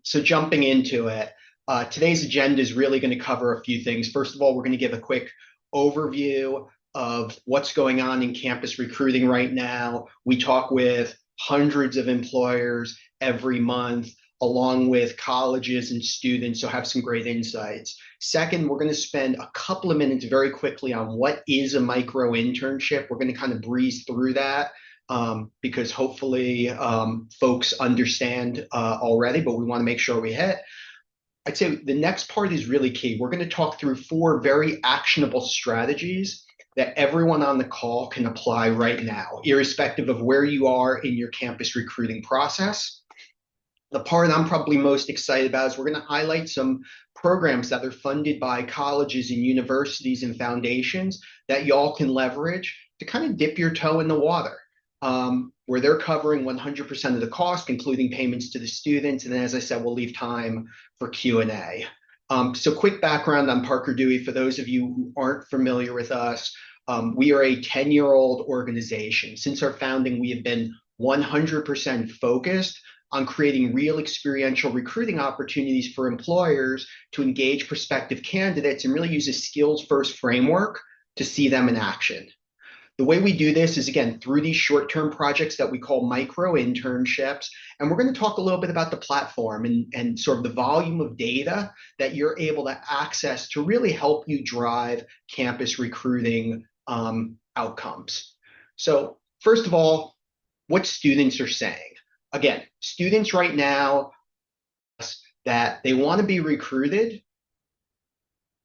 So jumping into it, today's agenda is really going to cover a few things. First of all, we're going to give a quick overview of what's going on in campus recruiting right now. We talk with hundreds of employers every month, along with colleges and students, so have some great insights. Second, we're going to spend a couple of minutes very quickly on what is a micro internship. We're going to kind of breeze through that because hopefully folks understand already, but we want to make sure we hit. I'd say the next part is really key. We're going to talk through 4 very actionable strategies that everyone on the call can apply right now, irrespective of where you are in your campus recruiting process. The part I'm probably most excited about is we're going to highlight some programs that are funded by colleges and universities and foundations that y'all can leverage to kind of dip your toe in the water, where they're covering 100% of the cost, including payments to the students. And then, as I said, we'll leave time for Q&A. So quick background on Parker Dewey. For those of you who aren't familiar with us, we are a 10-year-old organization. Since our founding, we have been 100% focused on creating real experiential recruiting opportunities for employers to engage prospective candidates and really use a skills-first framework to see them in action. The way we do this is, again, through these short-term projects that we call micro-internships. And we're going to talk a little bit about the platform and sort of the volume of data that you're able to access to really help you drive campus recruiting outcomes. So first of all, what students are saying. Again, students right now that they want to be recruited,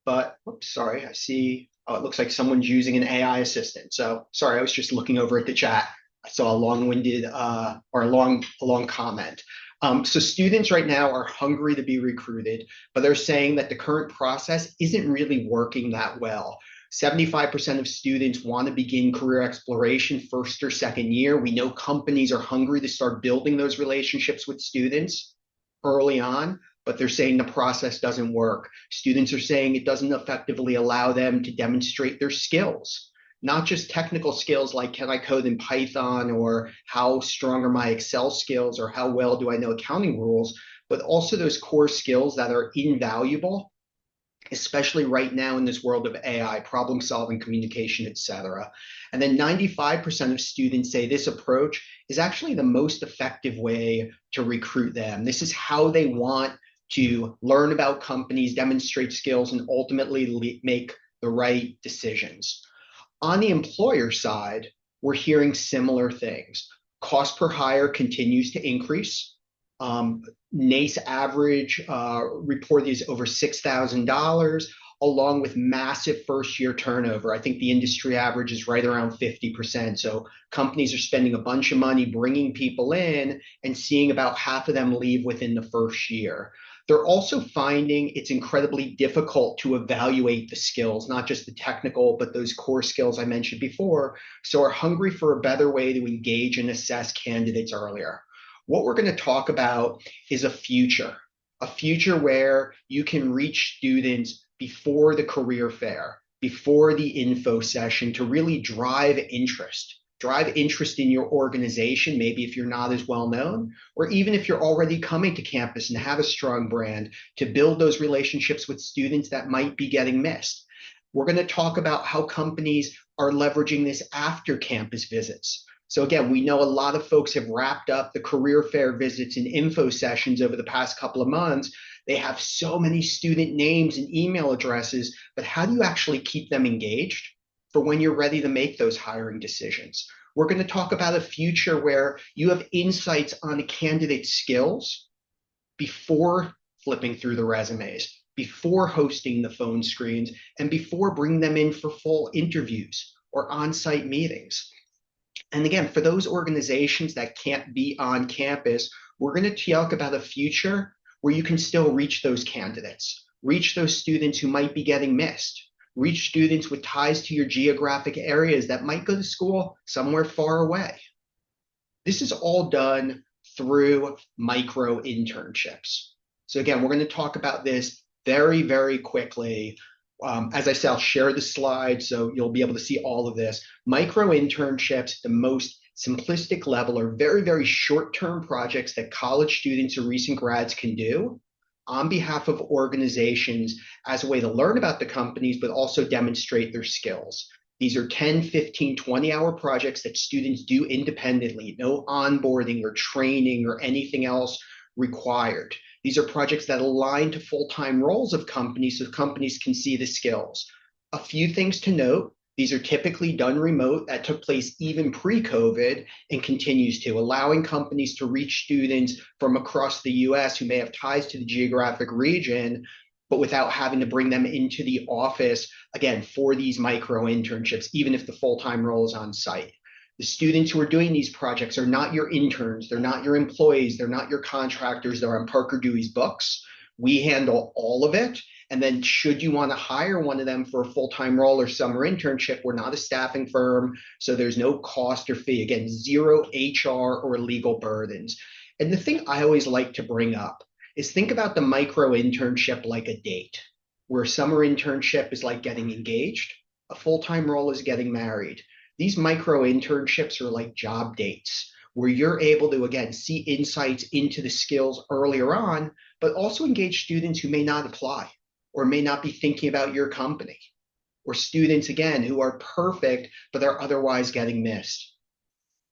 but oops, sorry, I see. Oh, it looks like someone's using an AI assistant. So sorry, I was just looking over at the chat. I saw a long-winded or a long comment. So students right now are hungry to be recruited, but they're saying that the current process isn't really working that well. 75% of students want to begin career exploration first or second year. We know companies are hungry to start building those relationships with students early on, but they're saying the process doesn't work. Students are saying it doesn't effectively allow them to demonstrate their skills, not just technical skills like can I code in Python or how strong are my Excel skills or how well do I know accounting rules, but also those core skills that are invaluable, especially right now in this world of AI, problem solving, communication, et cetera. And then 95% of students say this approach is actually the most effective way to recruit them. This is how they want to learn about companies, demonstrate skills, and ultimately make the right decisions. On the employer side, we're hearing similar things. Cost per hire continues to increase. NACE average report is over $6,000, along with massive first-year turnover. I think the industry average is right around 50%. So companies are spending a bunch of money bringing people in and seeing about half of them leave within the first year. They're also finding it's incredibly difficult to evaluate the skills, not just the technical, but those core skills I mentioned before. So are hungry for a better way to engage and assess candidates earlier. What we're going to talk about is a future where you can reach students before the career fair, before the info session to really drive interest in your organization, maybe if you're not as well known, or even if you're already coming to campus and have a strong brand, to build those relationships with students that might be getting missed. We're going to talk about how companies are leveraging this after campus visits. So again, we know a lot of folks have wrapped up the career fair visits and info sessions over the past couple of months. They have so many student names and email addresses, but how do you actually keep them engaged for when you're ready to make those hiring decisions? We're going to talk about a future where you have insights on a candidate's skills before flipping through the resumes, before hosting the phone screens, and before bringing them in for full interviews or on-site meetings. And again, for those organizations that can't be on campus, we're going to talk about a future where you can still reach those candidates, reach those students who might be getting missed, reach students with ties to your geographic areas that might go to school somewhere far away. This is all done through micro-internships. So again, we're going to talk about this very, very quickly. As I said, I'll share the slide so you'll be able to see all of this. Micro-internships, the most simplistic level, are very, very short-term projects that college students or recent grads can do on behalf of organizations as a way to learn about the companies, but also demonstrate their skills. These are 10, 15, 20-hour projects that students do independently, no onboarding or training or anything else required. These are projects that align to full-time roles of companies so companies can see the skills. A few things to note. These are typically done remote. That took place even pre-COVID and continues to, allowing companies to reach students from across the US who may have ties to the geographic region, but without having to bring them into the office, again, for these micro-internships, even if the full-time role is on site. The students who are doing these projects are not your interns, they're not your employees, they're not your contractors, they're on Parker Dewey's books. We handle all of it. And then should you want to hire one of them for a full-time role or summer internship, we're not a staffing firm, so there's no cost or fee. Again, zero HR or legal burdens. And the thing I always like to bring up is think about the micro-internship like a date, where a summer internship is like getting engaged, a full-time role is getting married. These micro-internships are like job dates, where you're able to, again, see insights into the skills earlier on, but also engage students who may not apply or may not be thinking about your company, or students, again, who are perfect, but are otherwise getting missed.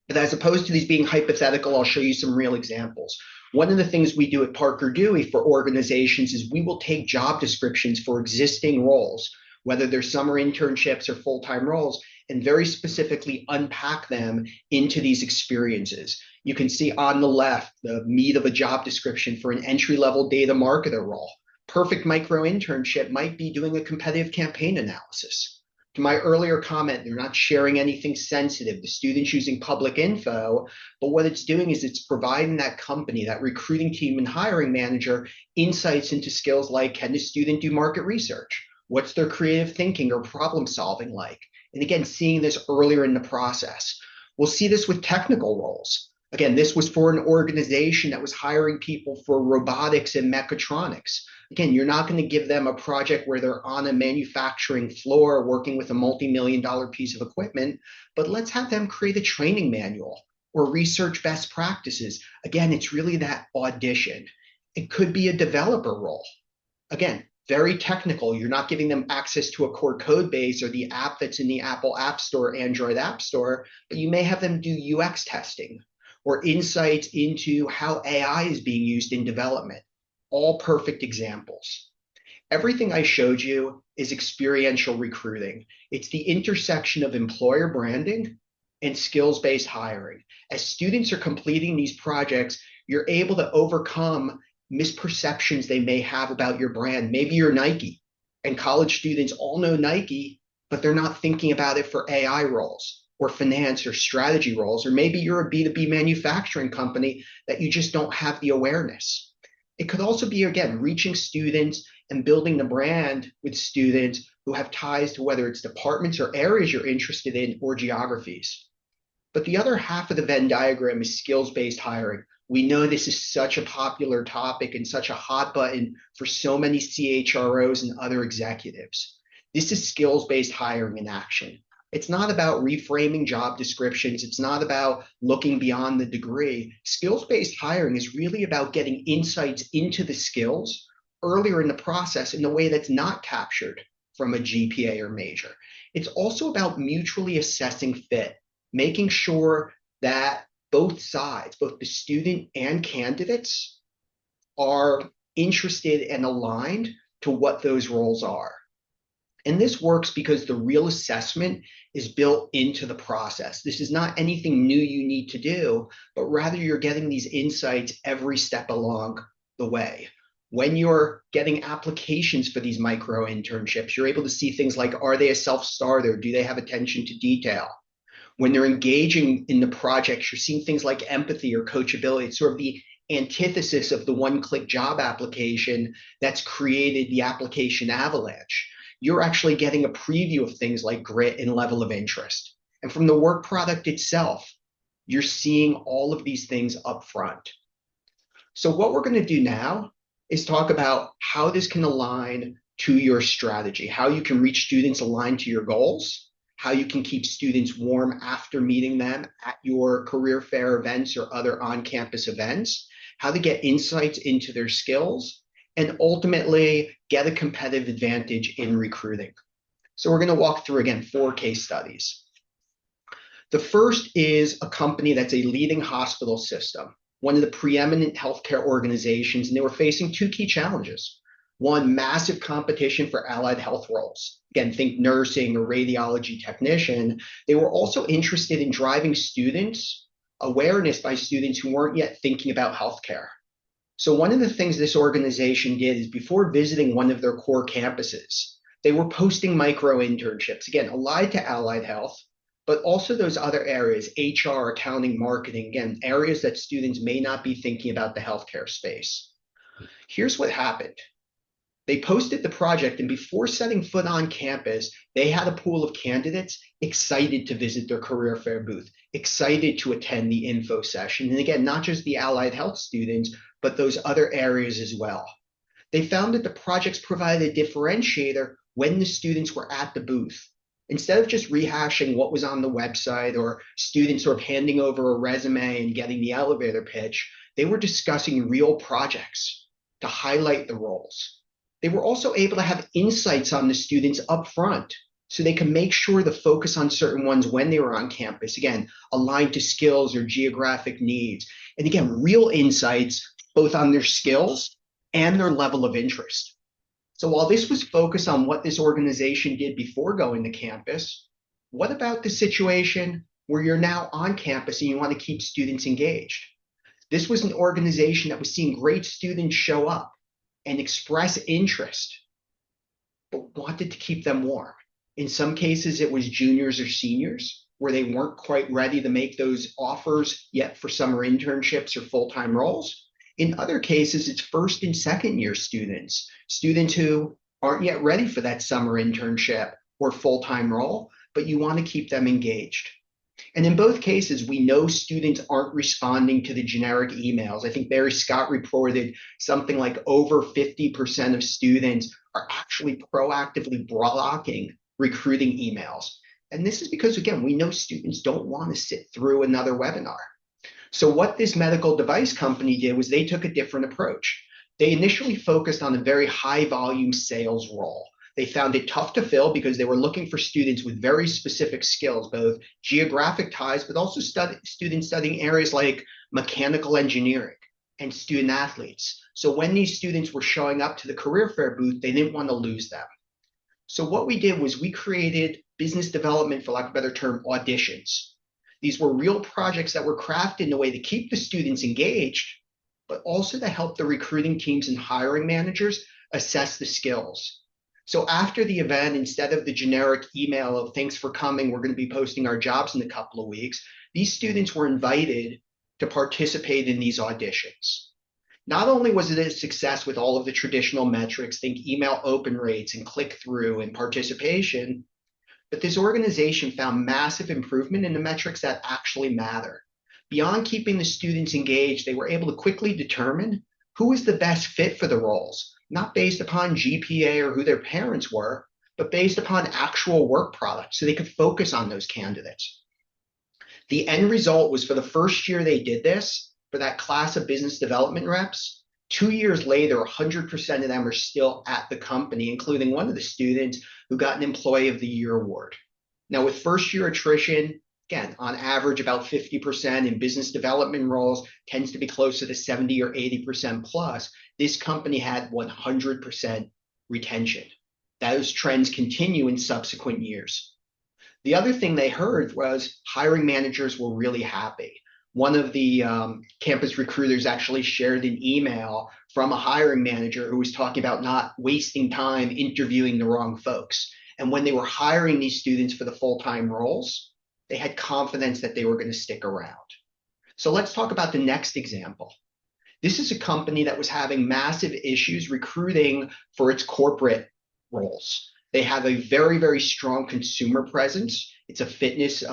But as opposed to these being hypothetical, I'll show you some real examples. One of the things we do at Parker Dewey for organizations is we will take job descriptions for existing roles, whether they're summer internships or full-time roles, and very specifically unpack them into these experiences. You can see on the left the meat of a job description for an entry-level data marketer role. Perfect micro-internship might be doing a competitive campaign analysis. To my earlier comment, they're not sharing anything sensitive. The student's using public info, but what it's doing is it's providing that company, that recruiting team and hiring manager, insights into skills like, can the student do market research? What's their creative thinking or problem solving like? And again, seeing this earlier in the process. We'll see this with technical roles. Again, this was for an organization that was hiring people for robotics and mechatronics. Again, you're not going to give them a project where they're on a manufacturing floor working with a multi-million-dollar piece of equipment, but let's have them create a training manual or research best practices. Again, it's really that audition. It could be a developer role. Again, very technical. You're not giving them access to a core code base or the app that's in the Apple App Store, Android App Store, but you may have them do UX testing or insights into how AI is being used in development. All perfect examples. Everything I showed you is experiential recruiting. It's the intersection of employer branding and skills-based hiring. As students are completing these projects, you're able to overcome misperceptions they may have about your brand. Maybe you're Nike, and college students all know Nike, but they're not thinking about it for AI roles or finance or strategy roles. Or maybe you're a B2B manufacturing company that you just don't have the awareness. It could also be, again, reaching students and building the brand with students who have ties to whether it's departments or areas you're interested in or geographies. But the other half of the Venn diagram is skills-based hiring. We know this is such a popular topic and such a hot button for so many CHROs and other executives. This is skills-based hiring in action. It's not about reframing job descriptions. It's not about looking beyond the degree. Skills-based hiring is really about getting insights into the skills earlier in the process in a way that's not captured from a GPA or major. It's also about mutually assessing fit, making sure that both sides, both the student and candidates, are interested and aligned to what those roles are. And this works because the real assessment is built into the process. This is not anything new you need to do, but rather you're getting these insights every step along the way. When you're getting applications for these micro internships, you're able to see things like, are they a self-starter? Do they have attention to detail? When they're engaging in the projects, you're seeing things like empathy or coachability. It's sort of the antithesis of the one-click job application that's created the application avalanche. You're actually getting a preview of things like grit and level of interest. And from the work product itself, you're seeing all of these things up front. So what we're going to do now is talk about how this can align to your strategy, how you can reach students aligned to your goals, how you can keep students warm after meeting them at your career fair events or other on-campus events, how to get insights into their skills, and ultimately get a competitive advantage in recruiting. So we're going to walk through, again, 4 case studies. The first is a company that's a leading hospital system, one of the preeminent healthcare organizations, and they were facing 2 key challenges. One, massive competition for allied health roles. Again, think nursing or radiology technician. They were also interested in driving awareness by students who weren't yet thinking about healthcare. So one of the things this organization did is before visiting one of their core campuses, they were posting micro-internships, again, allied to allied health, but also those other areas, HR, accounting, marketing, again, areas that students may not be thinking about the healthcare space. Here's what happened. They posted the project, and before setting foot on campus, they had a pool of candidates excited to visit their career fair booth, excited to attend the info session. And again, not just the allied health students, but those other areas as well. They found that the projects provided a differentiator when the students were at the booth. Instead of just rehashing what was on the website or students sort of handing over a resume and getting the elevator pitch, they were discussing real projects to highlight the roles. They were also able to have insights on the students up front so they could make sure to focus on certain ones when they were on campus, again, aligned to skills or geographic needs. And again, real insights both on their skills and their level of interest. So while this was focused on what this organization did before going to campus, what about the situation where you're now on campus and you want to keep students engaged? This was an organization that was seeing great students show up and express interest, but wanted to keep them warm. In some cases, it was juniors or seniors where they weren't quite ready to make those offers yet for summer internships or full-time roles. In other cases, it's first and second year students who aren't yet ready for that summer internship or full-time role, but you want to keep them engaged. And in both cases, we know students aren't responding to the generic emails. I think Barry Scott reported something like over 50% of students are actually proactively blocking recruiting emails. And this is because, again, we know students don't want to sit through another webinar. So what this medical device company did was they took a different approach. They initially focused on a very high volume sales role. They found it tough to fill because they were looking for students with very specific skills, both geographic ties, but also students studying areas like mechanical engineering and student athletes. So when these students were showing up to the career fair booth, they didn't want to lose them. So what we did was we created business development, for lack of a better term, auditions. These were real projects that were crafted in a way to keep the students engaged, but also to help the recruiting teams and hiring managers assess the skills. So after the event, instead of the generic email of thanks for coming, we're going to be posting our jobs in a couple of weeks, these students were invited to participate in these auditions. Not only was it a success with all of the traditional metrics, think email open rates and click-through and participation, but this organization found massive improvement in the metrics that actually matter. Beyond keeping the students engaged, they were able to quickly determine who was the best fit for the roles, not based upon GPA or who their parents were, but based upon actual work product, so they could focus on those candidates. The end result was for the first year they did this, for that class of business development reps, 2 years later, 100% of them are still at the company, including one of the students who got an Employee of the Year award. Now, with first year attrition, again, on average, about 50% in business development roles tends to be closer to 70 or 80% plus. This company had 100% retention. Those trends continue in subsequent years. The other thing they heard was hiring managers were really happy. One of the campus recruiters actually shared an email from a hiring manager who was talking about not wasting time interviewing the wrong folks. And when they were hiring these students for the full-time roles, they had confidence that they were going to stick around. So let's talk about the next example. This is a company that was having massive issues recruiting for its corporate roles. They have a very, very strong consumer presence. It's a fitness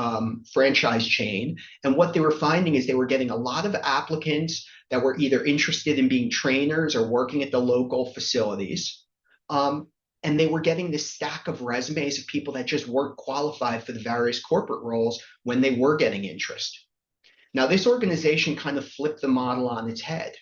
franchise chain. And what they were finding is they were getting a lot of applicants that were either interested in being trainers or working at the local facilities. And they were getting this stack of resumes of people that just weren't qualified for the various corporate roles when they were getting interest. Now, this organization kind of flipped the model on its head.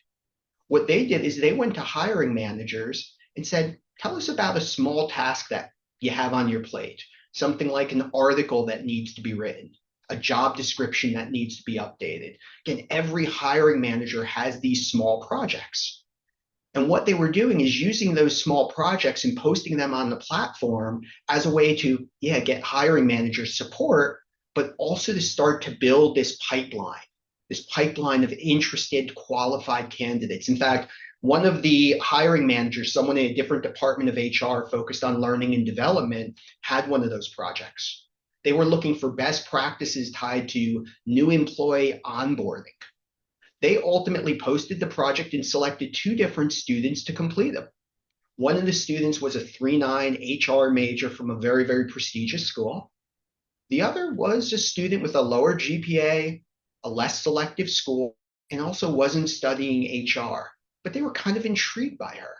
What they did is they went to hiring managers and said, tell us about a small task that you have on your plate, something like an article that needs to be written, a job description that needs to be updated. Again, every hiring manager has these small projects. And what they were doing is using those small projects and posting them on the platform as a way to, yeah, get hiring managers support, but also to start to build this pipeline of interested, qualified candidates. In fact, one of the hiring managers, someone in a different department of HR focused on learning and development, had one of those projects. They were looking for best practices tied to new employee onboarding. They ultimately posted the project and selected two different students to complete them. One of the students was a 3.9 HR major from a very, very prestigious school. The other was a student with a lower GPA, a less selective school, and also wasn't studying HR, but they were kind of intrigued by her.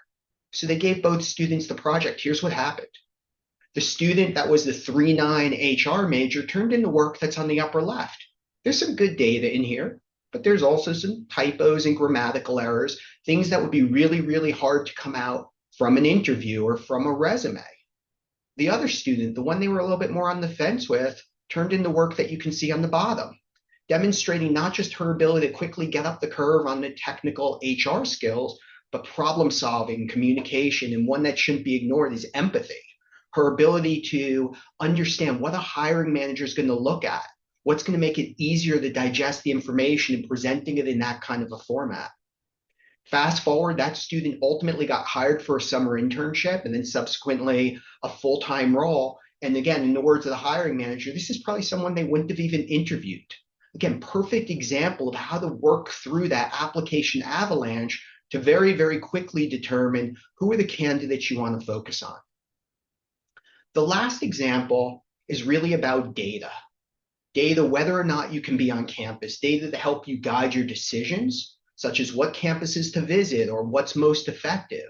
So they gave both students the project. Here's what happened. The student that was the 3.9 HR major turned in the work that's on the upper left. There's some good data in here, but there's also some typos and grammatical errors, things that would be really, really hard to come out from an interview or from a resume. The other student, the one they were a little bit more on the fence with, turned in the work that you can see on the bottom, demonstrating not just her ability to quickly get up the curve on the technical HR skills, but problem solving, communication, and one that shouldn't be ignored is empathy. Her ability to understand what a hiring manager is going to look at, what's going to make it easier to digest the information and presenting it in that kind of a format. Fast forward, that student ultimately got hired for a summer internship and then subsequently a full-time role. And again, in the words of the hiring manager, this is probably someone they wouldn't have even interviewed. Again, perfect example of how to work through that application avalanche to very, very quickly determine who are the candidates you want to focus on. The last example is really about data. Data, whether or not you can be on campus, data to help you guide your decisions, such as what campuses to visit or what's most effective,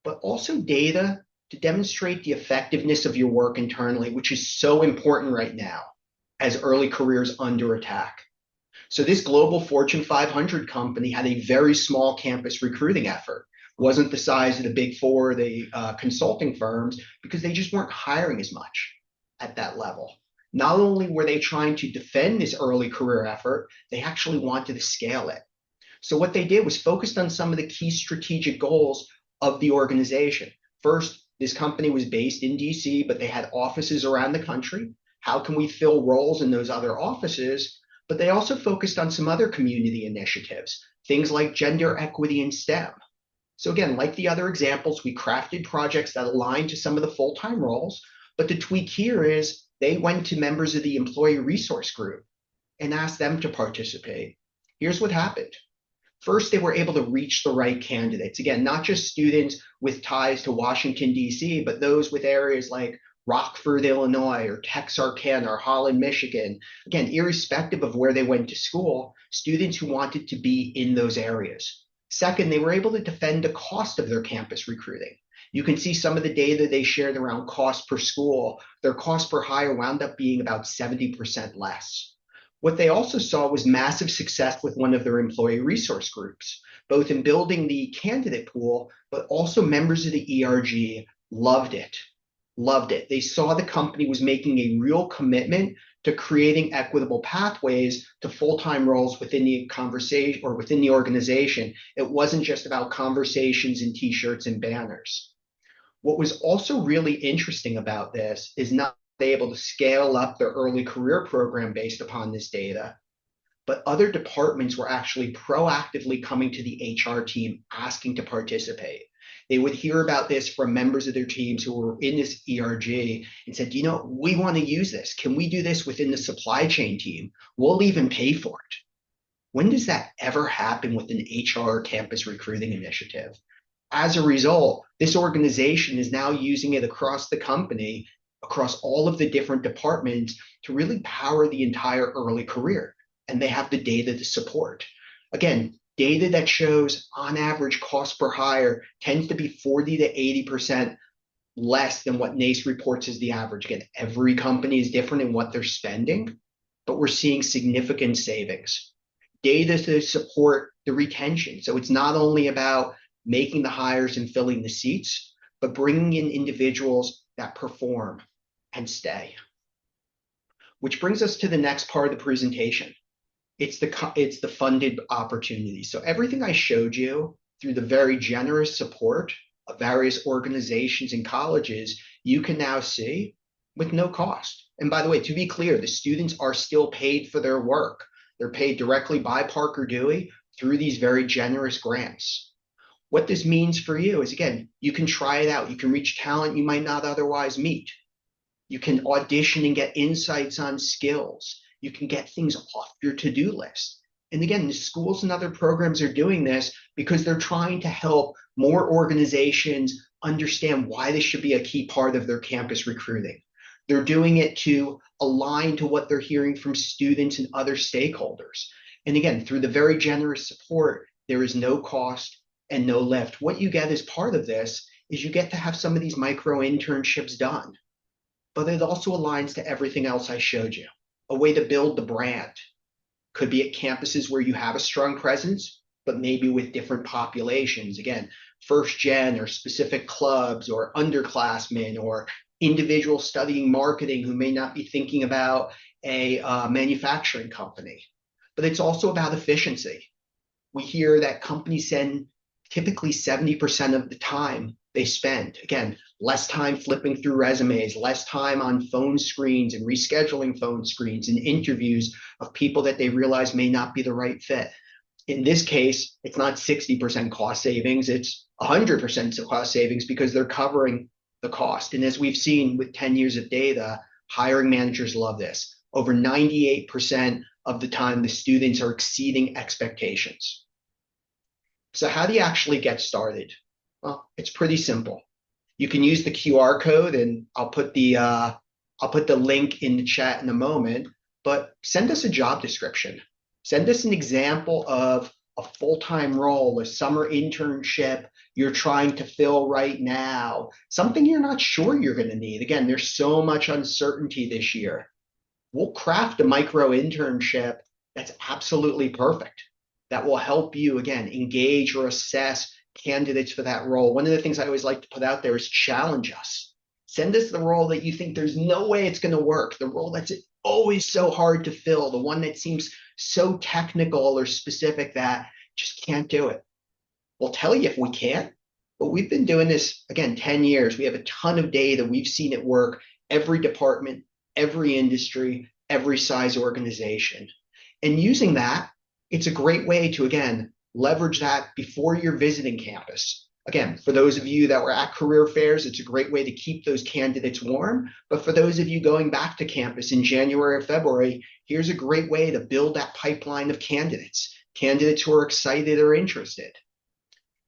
but also data to demonstrate the effectiveness of your work internally, which is so important right now as early careers under attack. So this global Fortune 500 company had a very small campus recruiting effort. Wasn't the size of the big four, the consulting firms, because they just weren't hiring as much at that level. Not only were they trying to defend this early career effort, they actually wanted to scale it. So what they did was focused on some of the key strategic goals of the organization. First, this company was based in DC, but they had offices around the country. How can we fill roles in those other offices? But they also focused on some other community initiatives, things like gender equity and STEM. So again, like the other examples, we crafted projects that align to some of the full-time roles, but the tweak here is they went to members of the employee resource group and asked them to participate. Here's what happened. First, they were able to reach the right candidates. Again, not just students with ties to Washington, D.C., but those with areas like Rockford, Illinois, or Texarkana, or Holland, Michigan. Again, irrespective of where they went to school, students who wanted to be in those areas. Second, they were able to defend the cost of their campus recruiting. You can see some of the data they shared around cost per school. Their cost per hire wound up being about 70% less. What they also saw was massive success with one of their employee resource groups, both in building the candidate pool, but also members of the ERG loved it. Loved it. They saw the company was making a real commitment to creating equitable pathways to full-time roles within the conversation or within the organization. It wasn't just about conversations and t-shirts and banners. What was also really interesting about this is not able to scale up their early career program based upon this data, but other departments were actually proactively coming to the HR team asking to participate. They would hear about this from members of their teams who were in this ERG and said, you know, we want to use this. Can we do this within the supply chain team? We'll even pay for it. When does that ever happen with an HR campus recruiting initiative? As a result, this organization is now using it across the company, across all of the different departments to really power the entire early career. And they have the data to support. Again, data that shows on average cost per hire tends to be 40 to 80% less than what NACE reports as the average. Again, every company is different in what they're spending, but we're seeing significant savings. Data to support the retention. So it's not only about making the hires and filling the seats, but bringing in individuals that perform and stay. Which brings us to the next part of the presentation. It's the funded opportunity. So everything I showed you through the very generous support of various organizations and colleges, you can now see with no cost. And by the way, to be clear, the students are still paid for their work. They're paid directly by Parker Dewey through these very generous grants. What this means for you is, again, you can try it out. You can reach talent you might not otherwise meet. You can audition and get insights on skills. You can get things off your to-do list. And again, the schools and other programs are doing this because they're trying to help more organizations understand why this should be a key part of their campus recruiting. They're doing it to align to what they're hearing from students and other stakeholders. And again, through the very generous support, there is no cost and no lift. What you get as part of this is you get to have some of these micro-internships done. But it also aligns to everything else I showed you. A way to build the brand. Could be at campuses where you have a strong presence, but maybe with different populations. Again, first gen or specific clubs or underclassmen or individuals studying marketing who may not be thinking about a manufacturing company. But it's also about efficiency. We hear that companies send typically 70% of the time they spend. Again, less time flipping through resumes, less time on phone screens and rescheduling phone screens and interviews of people that they realize may not be the right fit. In this case, it's not 60% cost savings, it's 100% cost savings because they're covering the cost. And as we've seen with 10 years of data, hiring managers love this. Over 98% of the time, the students are exceeding expectations. So how do you actually get started? Well, it's pretty simple. You can use the QR code, and I'll put the link in the chat in a moment, but send us a job description. Send us an example of a full-time role, a summer internship you're trying to fill right now, something you're not sure you're going to need. Again, there's so much uncertainty this year. We'll craft a micro-internship that's absolutely perfect, that will help you, again, engage or assess candidates for that role. One of the things I always like to put out there is challenge us. Send us the role that you think there's no way it's going to work, the role that's always so hard to fill, the one that seems so technical or specific that just can't do it. We'll tell you if we can't, but we've been doing this, again, 10 years. We have a ton of data. We've seen it work every department, every industry, every size organization. And using that, it's a great way to, again, leverage that before you're visiting campus. Again, for those of you that were at career fairs, it's a great way to keep those candidates warm. But for those of you going back to campus in January or February, here's a great way to build that pipeline of candidates who are excited or interested.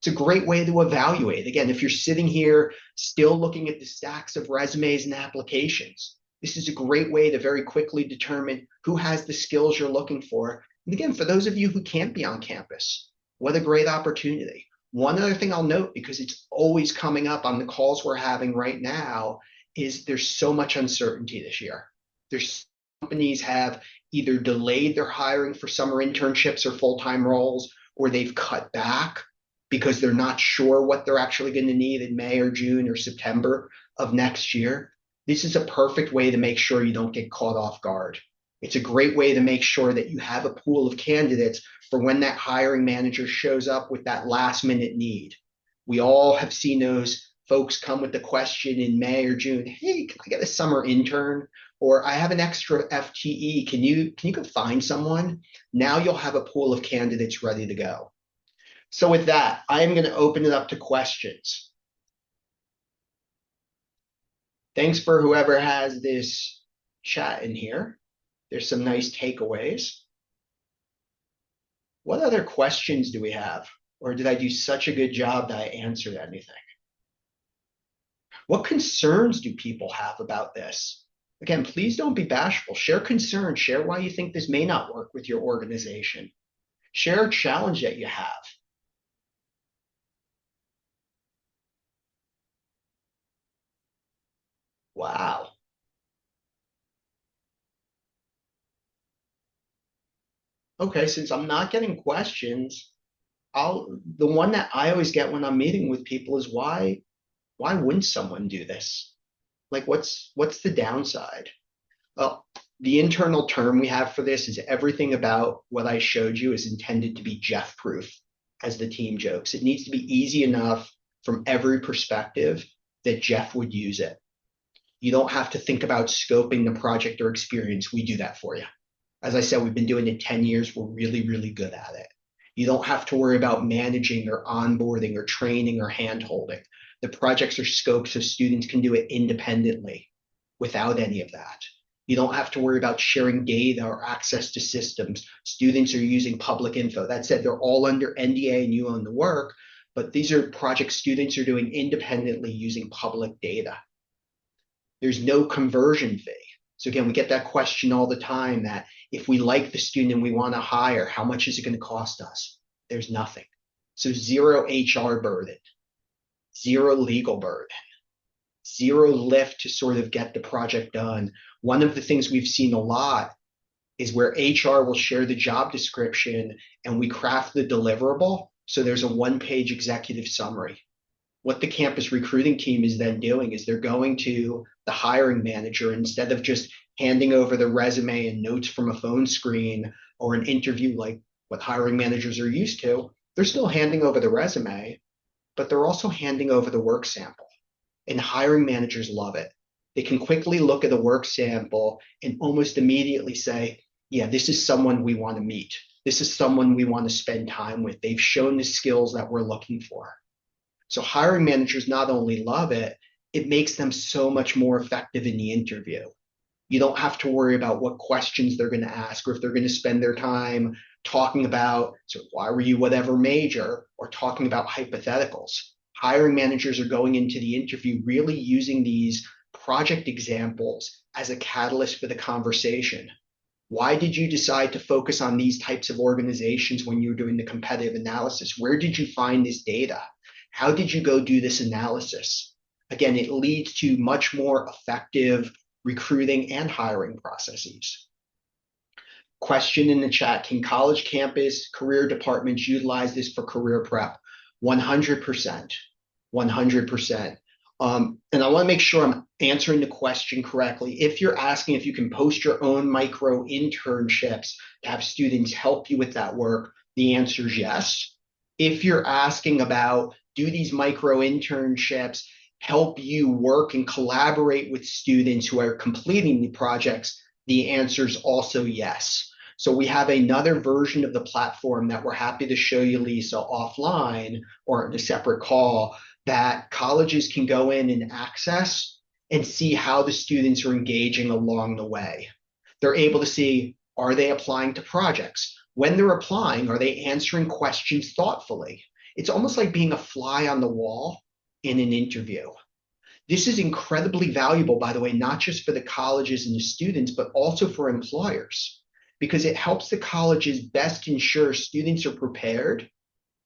It's a great way to evaluate. Again, if you're sitting here still looking at the stacks of resumes and applications, this is a great way to very quickly determine who has the skills you're looking for. And again, for those of you who can't be on campus, what a great opportunity. One other thing I'll note, because it's always coming up on the calls we're having right now, is there's so much uncertainty this year. There's companies have either delayed their hiring for summer internships or full-time roles, or they've cut back because they're not sure what they're actually going to need in May or June or September of next year. This is a perfect way to make sure you don't get caught off guard. It's a great way to make sure that you have a pool of candidates for when that hiring manager shows up with that last minute need. We all have seen those folks come with the question in May or June, hey, can I get a summer intern? Or I have an extra FTE, can you go find someone? Now you'll have a pool of candidates ready to go. So with that, I'm going to open it up to questions. Thanks for whoever has this chat in here. There's some nice takeaways. What other questions do we have? Or did I do such a good job that I answered anything? What concerns do people have about this? Again, please don't be bashful. Share concerns. Share why you think this may not work with your organization. Share a challenge that you have. Wow. Okay, since I'm not getting questions, the one that I always get when I'm meeting with people is why wouldn't someone do this? Like what's the downside? Well, the internal term we have for this is everything about what I showed you is intended to be Jeff proof, as the team jokes. It needs to be easy enough from every perspective that Jeff would use it. You don't have to think about scoping the project or experience. We do that for you. As I said, we've been doing it 10 years. We're really, really good at it. You don't have to worry about managing or onboarding or training or hand holding. The projects are scoped so students can do it independently without any of that. You don't have to worry about sharing data or access to systems. Students are using public info. That said, they're all under NDA and you own the work, but these are projects students are doing independently using public data. There's no conversion fee. So again, we get that question all the time that if we like the student and we want to hire, how much is it going to cost us? There's nothing. So zero HR burden, zero legal burden, zero lift to sort of get the project done. One of the things we've seen a lot is where HR will share the job description and we craft the deliverable. So there's a one-page executive summary. What the campus recruiting team is then doing is they're going to the hiring manager instead of just handing over the resume and notes from a phone screen or an interview like what hiring managers are used to. They're still handing over the resume, but they're also handing over the work sample. And hiring managers love it. They can quickly look at the work sample and almost immediately say, yeah, this is someone we want to meet. This is someone we want to spend time with. They've shown the skills that we're looking for. So hiring managers not only love it, it makes them so much more effective in the interview. You don't have to worry about what questions they're going to ask or if they're going to spend their time talking about, so why were you whatever major, or talking about hypotheticals. Hiring managers are going into the interview really using these project examples as a catalyst for the conversation. Why did you decide to focus on these types of organizations when you were doing the competitive analysis? Where did you find this data? How did you go do this analysis? Again, it leads to much more effective recruiting and hiring processes. Question in the chat, can college campus career departments utilize this for career prep? 100%, 100%. And I want to make sure I'm answering the question correctly. If you're asking if you can post your own micro internships to have students help you with that work, the answer is yes. If you're asking about do these micro internships help you work and collaborate with students who are completing the projects, the answer is also yes. So we have another version of the platform that we're happy to show you, Lisa, offline or in a separate call that colleges can go in and access and see how the students are engaging along the way. They're able to see, are they applying to projects? When they're applying, are they answering questions thoughtfully? It's almost like being a fly on the wall in an interview. This is incredibly valuable, by the way, not just for the colleges and the students, but also for employers, because it helps the colleges best ensure students are prepared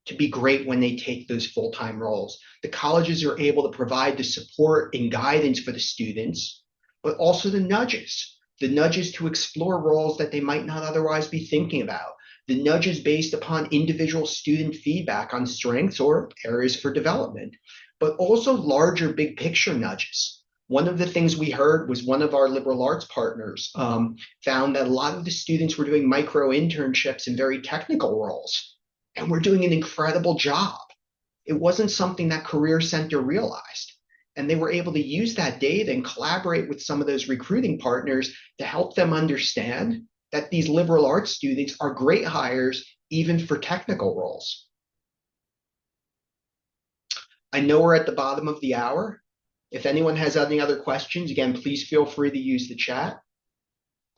to be great when they take those full-time roles. The colleges are able to provide the support and guidance for the students, but also the nudges to explore roles that they might not otherwise be thinking about, the nudges based upon individual student feedback on strengths or areas for development, but also larger big picture nudges. One of the things we heard was one of our liberal arts partners found that a lot of the students were doing micro internships in very technical roles, and we're doing an incredible job. It wasn't something that Career Center realized. And they were able to use that data and collaborate with some of those recruiting partners to help them understand that these liberal arts students are great hires even for technical roles. I know we're at the bottom of the hour. If anyone has any other questions, again, please feel free to use the chat.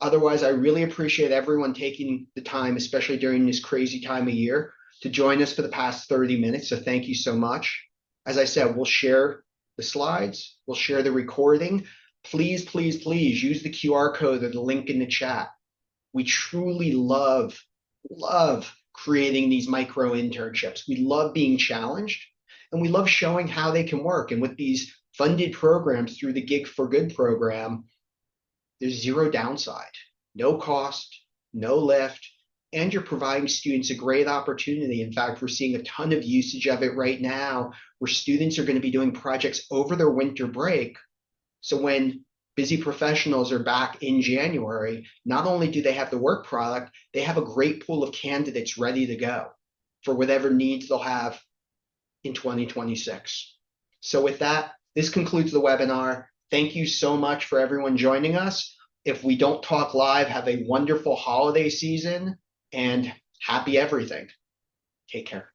Otherwise, I really appreciate everyone taking the time, especially during this crazy time of year, to join us for the past 30 minutes. So thank you so much. As I said, we'll share the slides, we'll share the recording. Please, please, please use the QR code or the link in the chat. We truly love creating these micro internships. We love being challenged and we love showing how they can work. And with these funded programs through the Gig for Good program, there's zero downside, no cost, no lift, and you're providing students a great opportunity. In fact, we're seeing a ton of usage of it right now where students are going to be doing projects over their winter break. So when busy professionals are back in January, not only do they have the work product, they have a great pool of candidates ready to go for whatever needs they'll have in 2026. So with that, this concludes the webinar. Thank you so much for everyone joining us. If we don't talk live, have a wonderful holiday season and happy everything. Take care.